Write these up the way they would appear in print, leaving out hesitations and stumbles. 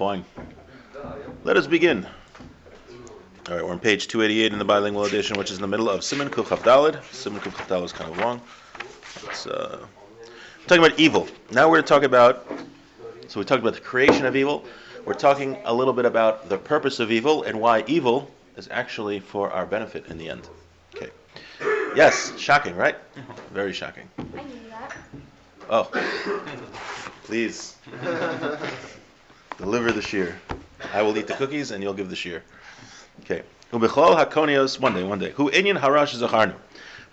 Fine. Let us begin. All right, we're on page 288 in the bilingual edition, which is in the middle of Siman Kuf Chaf Daled. Siman Kuf Chaf Daled is kind of long. We're talking about evil. Now we're going to talk about, so we talked about the creation of evil. We're talking a little bit about the purpose of evil and why evil is actually for our benefit in the end. Okay. Yes, shocking, right? Very shocking. I knew that. Oh, please. Deliver the shear. I will eat the cookies and you'll give the shear. Okay. Ubichlol hakonios, one day. Hu inyan harash zacharnu.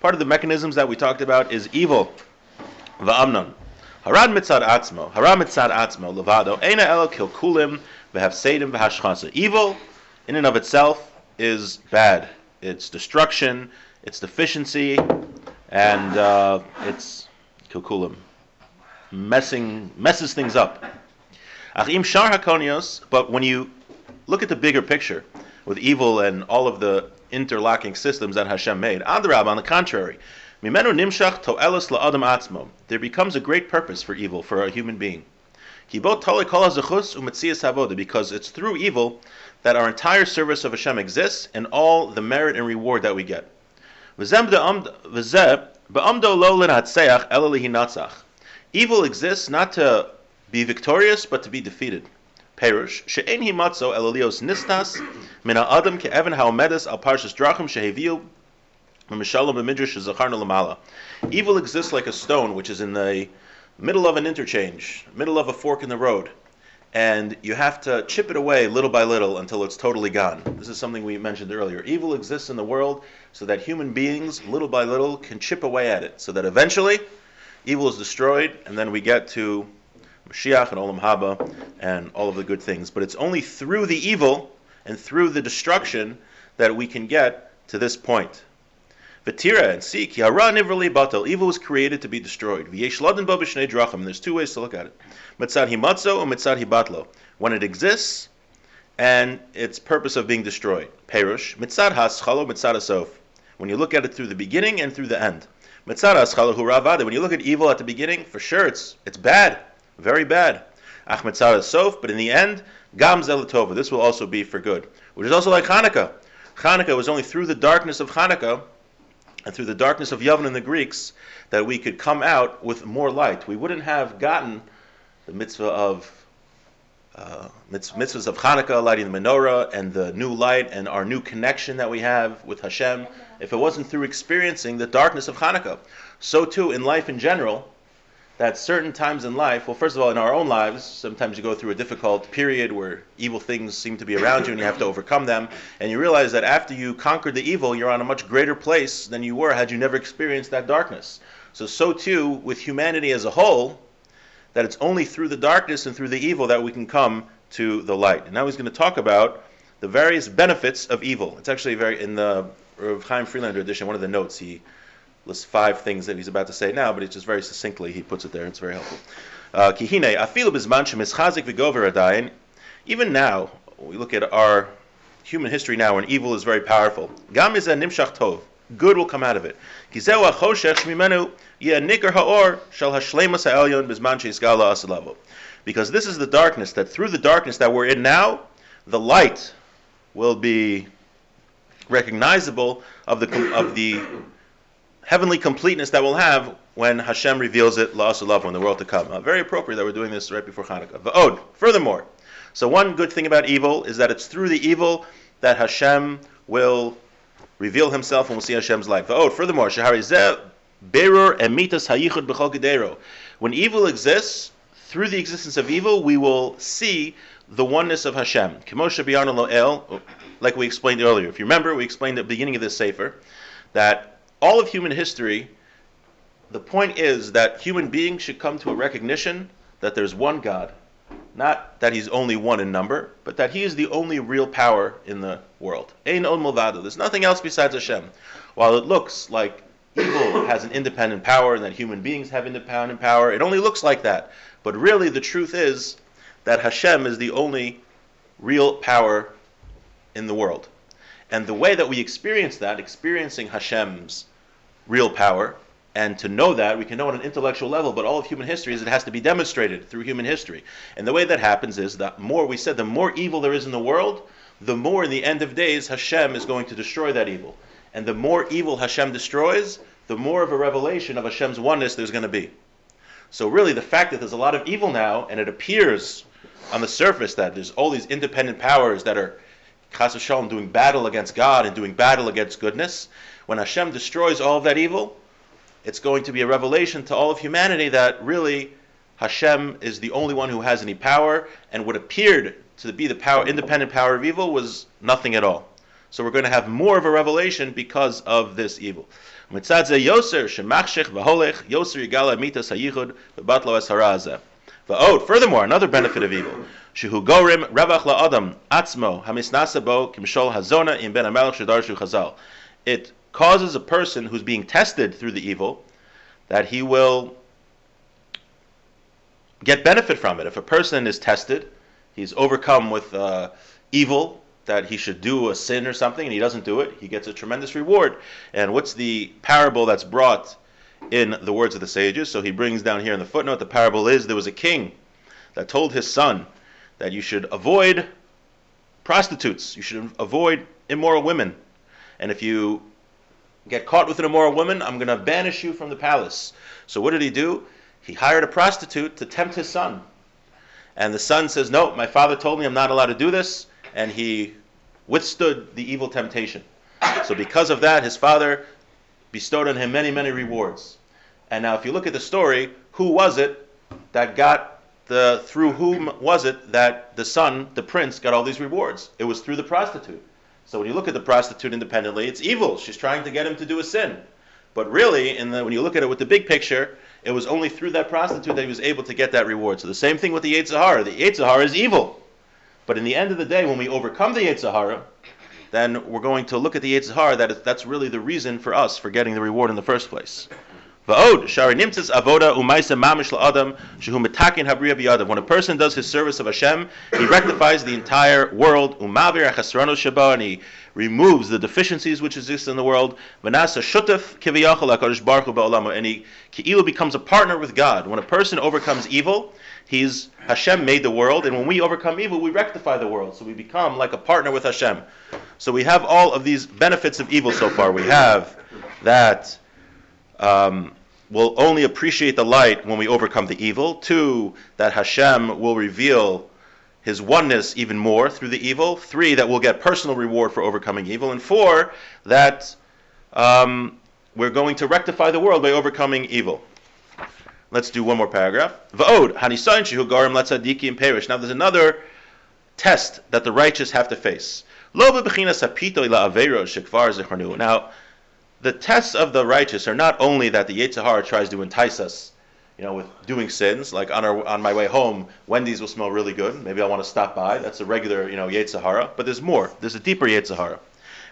Part of the mechanisms that we talked about is evil. Va'amnon. Harad mitzad atzmo. Hara mitzad atzmo. Levado. Eina el kilkulim. V'hafsedim v'hashchasa. Evil, in and of itself, is bad. It's destruction. It's deficiency. And it's kilkulim. Messes things up. Achim shar hakonios. But when you look at the bigger picture, with evil and all of the interlocking systems that Hashem made. Adrab, on the contrary, mimenu nimshach to'elos la'adam atzmo. There becomes a great purpose for evil, for a human being. Kibot tole kol hazechus u'metzias havoda, because it's through evil that our entire service of Hashem exists and all the merit and reward that we get. Evil exists not to be victorious, but to be defeated. Perush she'en himatzo elalios nistas min ha'adam ke'evan ha'omedes al parshas drachim sheheviu b'mishalom b'midrash shezacharnu lamala. Evil exists like a stone which is in the middle of an interchange, middle of a fork in the road, and you have to chip it away little by little until it's totally gone. This is something we mentioned earlier. Evil exists in the world so that human beings, little by little, can chip away at it, so that eventually evil is destroyed, and then we get to Mashiach and Olam Haba and all of the good things. But it's only through the evil and through the destruction that we can get to this point. V'tira, and see, ki hara nivrli batel. Evil was created to be destroyed. V'yesh laden bo b'shnei drachim. There's two ways to look at it. Mitzad himatzo and mitzad hibatlo. When it exists and its purpose of being destroyed. Perush, mitzad haschalo, mitzad hasof. When you look at it through the beginning and through the end. Mitzad haschalo hu ravada. When you look at evil at the beginning, for sure it's bad. Very bad. Ach mitzad sof, but in the end, gam zelatova. This will also be for good. Which is also like Hanukkah. Hanukkah was only through the darkness of Hanukkah and through the darkness of Yavin and the Greeks that we could come out with more light. We wouldn't have gotten the mitzvah of mitzvahs of Hanukkah, lighting the menorah, and the new light and our new connection that we have with Hashem, if it wasn't through experiencing the darkness of Hanukkah. So too in life in general, that certain times in life, well, first of all, in our own lives, sometimes you go through a difficult period where evil things seem to be around you and you have to overcome them, and you realize that after you conquered the evil, you're on a much greater place than you were had you never experienced that darkness. So too, with humanity as a whole, that it's only through the darkness and through the evil that we can come to the light. And now he's going to talk about the various benefits of evil. It's actually in the Rav Chaim Friedlander edition, one of the notes, he lists 5 things that he's about to say now, but it's just very succinctly, he puts it there. It's very helpful. Even now, we look at our human history now, and evil is very powerful. Good will come out of it. Because this is the darkness, that through the darkness that we're in now, the light will be recognizable of the heavenly completeness that we'll have when Hashem reveals it, la'asulav, in the world to come. Very appropriate that we're doing this right before Hanukkah. V'od, furthermore, so one good thing about evil is that it's through the evil that Hashem will reveal himself and we'll see Hashem's light. V'od, furthermore, shaharizeh berur emitas hayichud b'chol gedero. When evil exists, through the existence of evil, we will see the oneness of Hashem. K'moshe b'yarnu lo'el, like we explained earlier. If you remember, we explained at the beginning of this sefer that all of human history, the point is that human beings should come to a recognition that there's one God. Not that he's only one in number, but that he is the only real power in the world. Ein od milvado. There's nothing else besides Hashem. While it looks like evil has an independent power and that human beings have independent power, it only looks like that. But really the truth is that Hashem is the only real power in the world. And the way that we experience that, experiencing Hashem's real power, And to know that, we can know on an intellectual level, but all of human history is it has to be demonstrated through human history. And the way that happens is that the more evil there is in the world, the more in the end of days Hashem is going to destroy that evil. And the more evil Hashem destroys, the more of a revelation of Hashem's oneness there's going to be. So really the fact that there's a lot of evil now, and it appears on the surface that there's all these independent powers that are Chas v'shalom doing battle against God and doing battle against goodness, when Hashem destroys all of that evil, it's going to be a revelation to all of humanity that really Hashem is the only one who has any power, and what appeared to be the independent power of evil was nothing at all. So we're going to have more of a revelation because of this evil. Furthermore, another benefit of evil. It causes a person who's being tested through the evil that he will get benefit from it. If a person is tested, he's overcome with evil, that he should do a sin or something, and he doesn't do it, he gets a tremendous reward. And what's the parable that's brought in the words of the sages? So he brings down here in the footnote, the parable is, there was a king that told his son that you should avoid prostitutes, you should avoid immoral women. And if you get caught with an immoral woman, I'm going to banish you from the palace. So what did he do? He hired a prostitute to tempt his son. And the son says, no, my father told me I'm not allowed to do this. And he withstood the evil temptation. So because of that, his father bestowed on him many, many rewards. And now if you look at the story, who was it that through whom was it that the son, the prince, got all these rewards? It was through the prostitute. So when you look at the prostitute independently, it's evil. She's trying to get him to do a sin. But really, when you look at it with the big picture, it was only through that prostitute that he was able to get that reward. So the same thing with the Yetzer Hara. The Yetzer Hara is evil. But in the end of the day, when we overcome the Yetzer Hara, then we're going to look at the Yetzer Hara, that's really the reason for us for getting the reward in the first place. When a person does his service of Hashem, he rectifies the entire world, and he removes the deficiencies which exist in the world, and he becomes a partner with God. When a person overcomes evil, Hashem made the world, and when we overcome evil, we rectify the world. So we become like a partner with Hashem. So we have all of these benefits of evil so far. We have that we'll only appreciate the light when we overcome the evil. 2, that Hashem will reveal His oneness even more through the evil. 3, that we'll get personal reward for overcoming evil. And 4, that we're going to rectify the world by overcoming evil. Let's do one more paragraph. Va'od, hanisayin shehu garim latzadikim perish. Now there's another test that the righteous have to face. Lo bebechinas hapito ila aveiro shekvar zecharnu. Now, the tests of the righteous are not only that the Yetzer Hara tries to entice us, with doing sins, like on my way home, Wendy's will smell really good. Maybe I want to stop by. That's a regular, Yetzer Hara. But there's more. There's a deeper Yetzer Hara.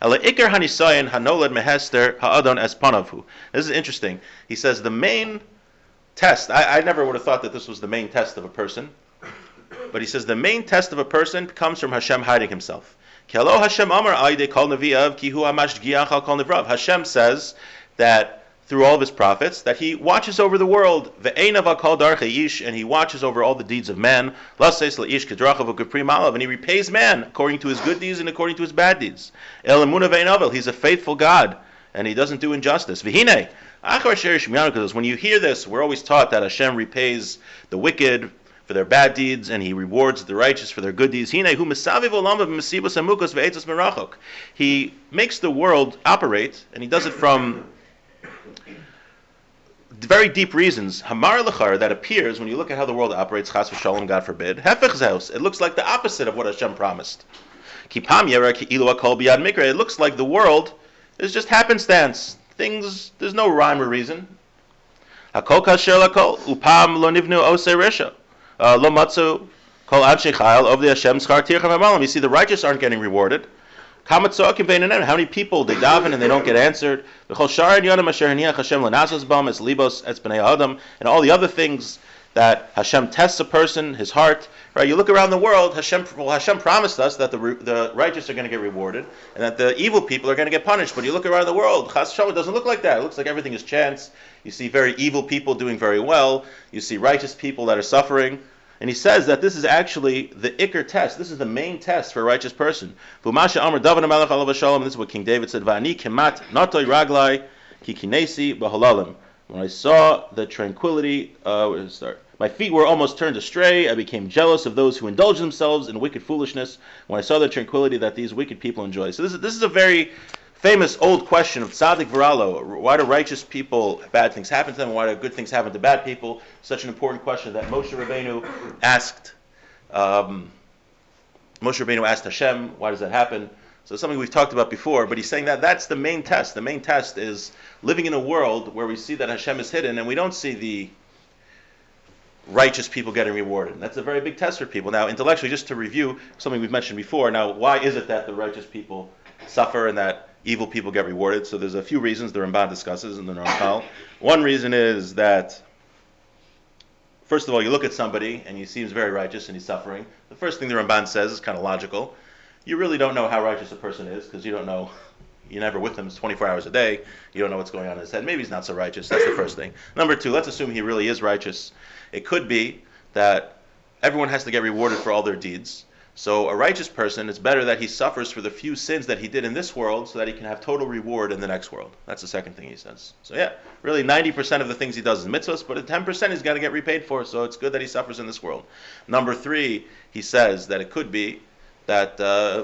Ela ikar hanisayin hanolad mehester ha'adon es panavhu. This is interesting. He says the main test, I never would have thought that this was the main test of a person, but he says the main test of a person comes from Hashem hiding himself. Hashem says that through all of his prophets, that he watches over the world, and he watches over all the deeds of man, and he repays man according to his good deeds and according to his bad deeds. He's a faithful God, and he doesn't do injustice. Because when you hear this, we're always taught that Hashem repays the wicked for their bad deeds, and He rewards the righteous for their good deeds. He makes the world operate, and He does it from very deep reasons. That appears when you look at how the world operates, chas v'shalom, God forbid. It looks like the opposite of what Hashem promised. It looks like the world is just happenstance. There's no rhyme or reason. You see, the righteous aren't getting rewarded. How many people they daven and they don't get answered? And all the other things that Hashem tests a person, his heart. Right? You look around the world, Hashem promised us that the righteous are going to get rewarded and that the evil people are going to get punished. But you look around the world, Chas Shalom, it doesn't look like that. It looks like everything is chance. You see very evil people doing very well. You see righteous people that are suffering. And he says that this is actually the Iker test. This is the main test for a righteous person. This is what King David said, Va'ani kemat natoi raglai ki kinesi b'halalim. When I saw the tranquility, where did it start? My feet were almost turned astray. I became jealous of those who indulge themselves in wicked foolishness. When I saw the tranquility that these wicked people enjoy. So this is a very famous old question of Tzaddik V'Ralo. Why do righteous people, bad things happen to them? Why do good things happen to bad people? Such an important question that Moshe Rabbeinu asked. Moshe Rabbeinu asked Hashem, why does that happen? So it's something we've talked about before, but he's saying that that's the main test. The main test is living in a world where we see that Hashem is hidden and we don't see the righteous people getting rewarded. That's a very big test for people. Now, intellectually, just to review something we've mentioned before, now, why is it that the righteous people suffer and that evil people get rewarded? So there's a few reasons the Ramban discusses in the Ramchal. One reason is that, first of all, you look at somebody and he seems very righteous and he's suffering. The first thing the Ramban says is kind of logical. You really don't know how righteous a person is because you don't know. You're never with him 24 hours a day. You don't know what's going on in his head. Maybe he's not so righteous. That's the first thing. Number two, let's assume he really is righteous. It could be that everyone has to get rewarded for all their deeds. So a righteous person, it's better that he suffers for the few sins that he did in this world so that he can have total reward in the next world. That's the second thing he says. So yeah, really 90% of the things he does is mitzvahs, but 10% he's got to get repaid for, so it's good that he suffers in this world. Number three, he says that it could be that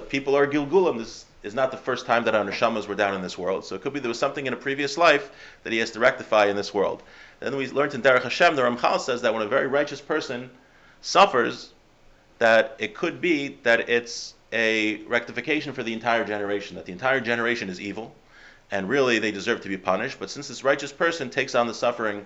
people are gilgulim. This is not the first time that our neshamas were down in this world. So it could be there was something in a previous life that he has to rectify in this world. Then we learned in Derech Hashem, the Ramchal says that when a very righteous person suffers, that it could be that it's a rectification for the entire generation, that the entire generation is evil, and really they deserve to be punished. But since this righteous person takes on the suffering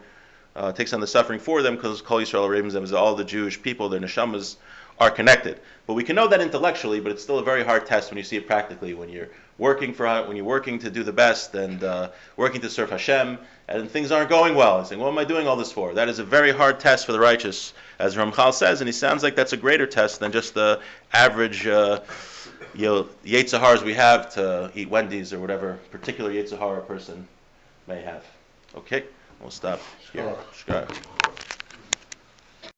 for them, because Kol Yisrael Ravens them, all the Jewish people, their neshamas are connected. But we can know that intellectually, but it's still a very hard test when you see it practically. When you're working to do the best and working to serve Hashem, and things aren't going well, and saying, "What am I doing all this for?" That is a very hard test for the righteous, as Ramchal says, and he sounds like that's a greater test than just the average, Yetzirahs we have to eat Wendy's or whatever particular Yetzirah a person may have. Okay, we'll stop here. Shkar.